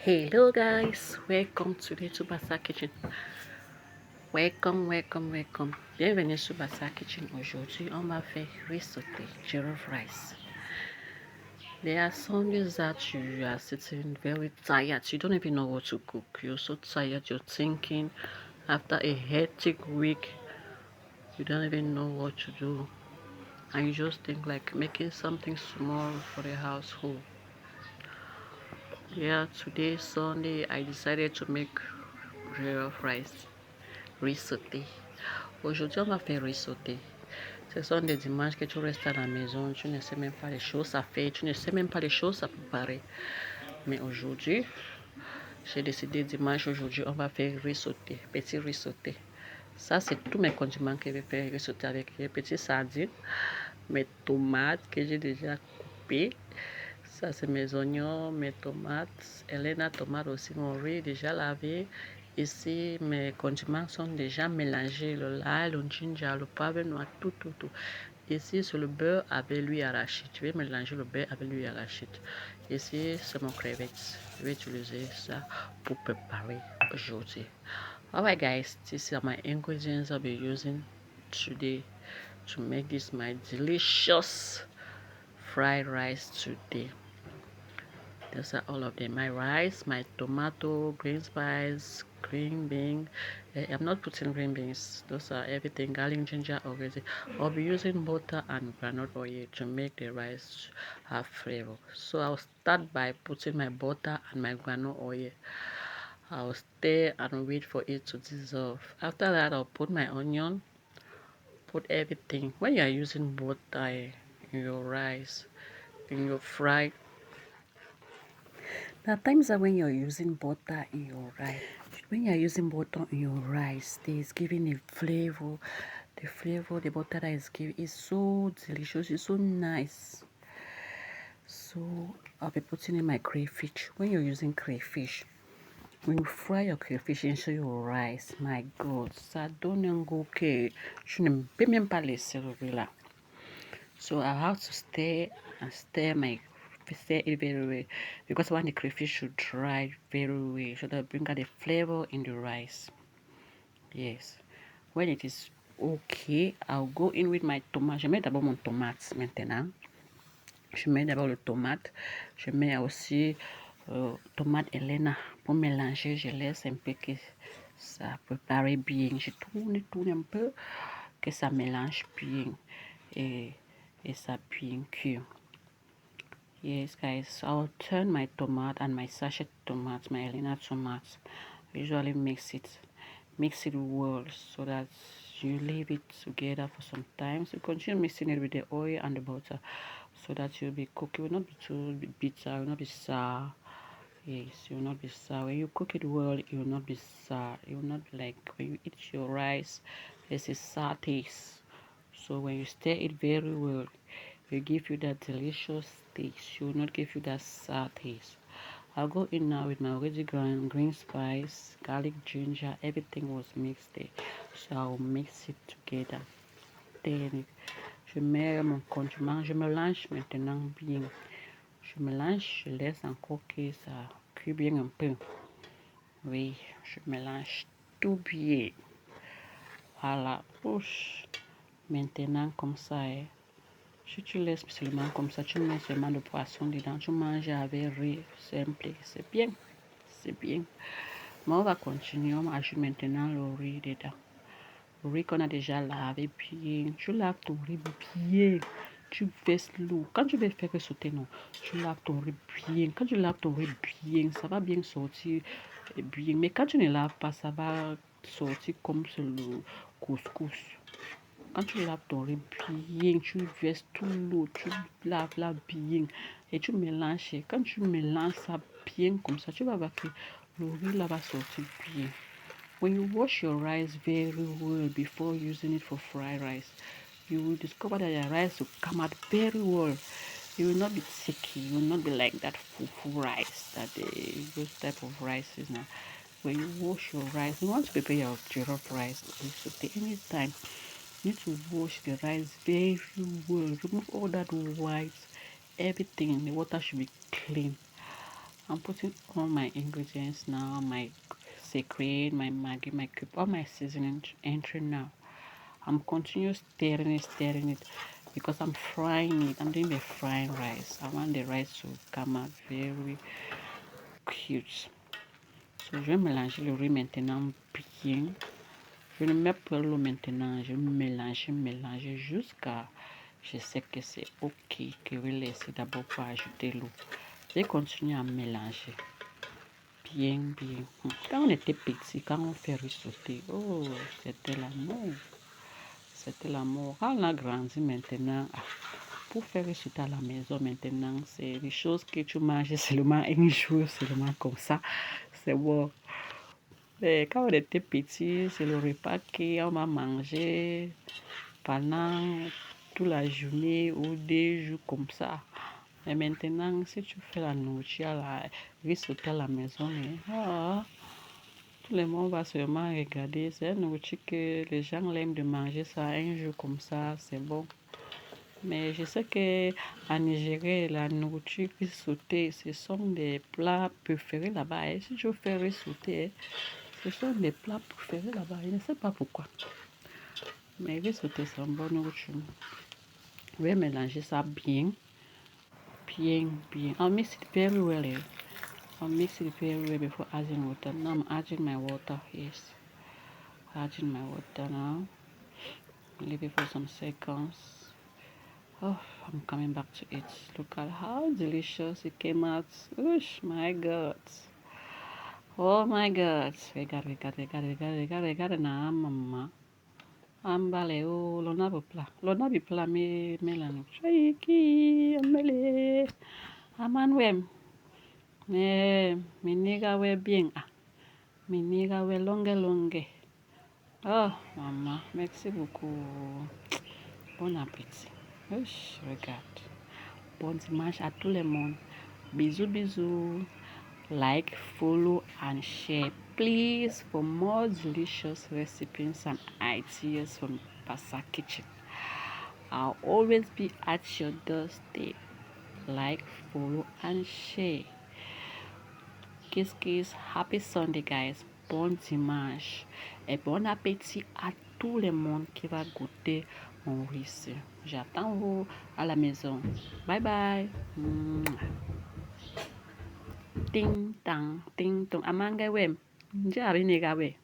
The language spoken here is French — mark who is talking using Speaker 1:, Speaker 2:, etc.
Speaker 1: Hello guys, welcome to the Tsubasa Kitchen. Welcome. Bienvenue sur Tsubasa Kitchen. Aujourd'hui, on va faire risotto, jollof rice. There are some days that you are sitting very tired. You don't even know what to cook. You're so tired. You're thinking after a hectic week, you don't even know what to do. And you just think like making something small for the household. Yeah, today Sunday, I decided to make jollof rice. Risotté. Aujourd'hui, on va faire risotté. Ce sont des dimanches que tu restes à la maison, tu ne sais même pas les choses à faire, tu ne sais même pas les choses à préparer. Mais aujourd'hui, j'ai décidé dimanche, aujourd'hui, on va faire risotté, petit risotté. Ça, c'est tous mes condiments que je vais faire risotté avec les petites sardines, mes tomates que j'ai déjà coupées. Ça, c'est mes oignons, mes tomates. Elena tomate aussi, mon riz déjà lavé. Ici, mes condiments sont déjà mélangés. Le lard, le ginger, le poivre noir, tout. Ici, c'est le beurre avec l'huile arachide. Je vais mélanger le beurre avec l'huile arachide. Ici, c'est mon crevette. Je vais utiliser ça pour préparer aujourd'hui. Alright, guys, these are my ingredients I'll be using today to make this my delicious fried rice today. Those are all of them. My rice, my tomato, green spice, green bean. I'm not putting green beans. Those are everything. Garlic, ginger already. I'll be using butter and granite oil to make the rice have flavor. So I'll start by putting my butter and my granite oil. I'll stir and wait for it to dissolve. After that, I'll put my onion, put everything. When you are using butter in your rice, in your fried, there are times that when you're using butter in your rice, it's giving a flavor. The flavor the butter that is giving is so delicious, it's so nice. So I'll be putting in my crayfish. When you're using crayfish, when you fry your crayfish into your rice, my God, ça donne un goût que je ne peux même pas laisser là. So I have to stir and stir it very well because I want the crayfish to dry very well so that bring out the flavor in the rice. Yes. When it is okay, I'll go in with my tomate. Je mets d'abord mon tomate maintenant. Je mets d'abord le tomate. Je mets aussi tomate Elena pour mélanger. Je laisse un peu que ça prépare bien. Je tourne un peu que ça mélange bien et ça bien cuit. Yes, guys, so I'll turn my tomato and my sachet tomato, my Elena tomato. Usually mix it well so that you leave it together for some time. So continue mixing it with the oil and the butter so that you'll be cooking. It will not be too bitter, it will not be sour. Yes, it will not be sour. When you cook it well, it will not be sour. It will not be like when you eat your rice, there's a sour taste. So when you stir it very well, it will give you that delicious taste. It will not give you that sour taste. I'll go in now with my already green spice, garlic, ginger, everything was mixed there. So I'll mix it together. Then je mets mon condiment, je mélange maintenant bien. Je mélange, je laisse encore que ça cuit bien un peu. Oui, je mélange tout bien. Voilà, push. Maintenant comme ça, si tu laisses seulement comme ça, tu mets seulement le poisson dedans, tu manges avec riz simple, c'est bien. C'est bien. Mais on va continuer, on ajoute maintenant le riz dedans. Le riz qu'on a déjà lavé bien. Tu laves ton riz bien. Tu verses l'eau. Quand tu veux faire sauter, non, tu laves ton riz bien. Quand tu laves ton riz bien, ça va bien sortir bien. Mais quand tu ne laves pas, ça va sortir comme sur le couscous. Quand tu laves ton riz bien, tu verses tout l'eau, tu laves là bien et tu mélanges. Et quand tu mélanges ça bien comme ça, tu vas voir que le riz là va sortir bien. When you wash your rice very well before using it for fried rice, you will discover that your rice will come out very well. It will not be sticky. It will not be like that fufu rice that those type of rices now. When you wash your rice, you want to prepare your jollof rice. So anytime you need to wash the rice very well. Remove all that white, everything. The water should be clean. I'm putting all my ingredients now, my secret, my Maggi, my cube, all my seasoning entering now. I'm continuing stirring it because I'm frying it. I'm doing the frying rice. I want the rice to come out very cute. So je vais mélanger le riz maintenant bien. Je ne mets pas l'eau maintenant. Je mélange jusqu'à je sais que c'est ok, que je vais laisser d'abord pour ajouter l'eau. Je vais continuer à mélanger. Bien. Quand on était petit, quand on fait rissoter, oh, c'était l'amour. C'était l'amour. Quand on a grandi maintenant, pour faire rissoter à la maison maintenant, c'est des choses que tu manges seulement un jour, seulement comme ça. C'est bon. Mais quand on était petit, c'est le repas qu'on va manger pendant toute la journée ou des jours comme ça. Mais maintenant, si tu fais la nourriture, la rissoter à la maison, tout le monde va seulement regarder. C'est une nourriture que les gens aiment de manger ça un jour comme ça, c'est bon. Mais je sais qu'en Nigeria, la nourriture rissottée, ce sont des plats préférés là-bas. Et si je fais rissotter, ce sont des plats préférés là-bas. Je ne sais pas pourquoi. Mais rissotter, c'est une bonne nourriture. Je vais mélanger ça bien. I'll mix it very well. I'll mix it very well before adding water. Now I'm adding my water. Yes. Adding my water now. Leave it for some seconds. Oh, I'm coming back to it. Look at how delicious it came out. Oosh, my God. Oh my God. Regarde na mama. Ambale o lona bopla. Lona bipla me melano. Shaiki amele. Amanwem. Miniga we bien. Miniga we longue. Oh, maman, merci beaucoup. Bon appétit. Regarde. Bon dimanche à tout le monde. Bisous. Like, follow, and share. Please, for more delicious recipes and ideas from Pasa Kitchen. I'll always be at your doorstep. Like, follow, and share. Kiss. Happy Sunday, guys. Bon dimanche. Et bon appétit à tout le monde qui va goûter mon riz. J'attends vous à la maison. Bye bye. Ting tang. Amanga wem. Njabi nega we.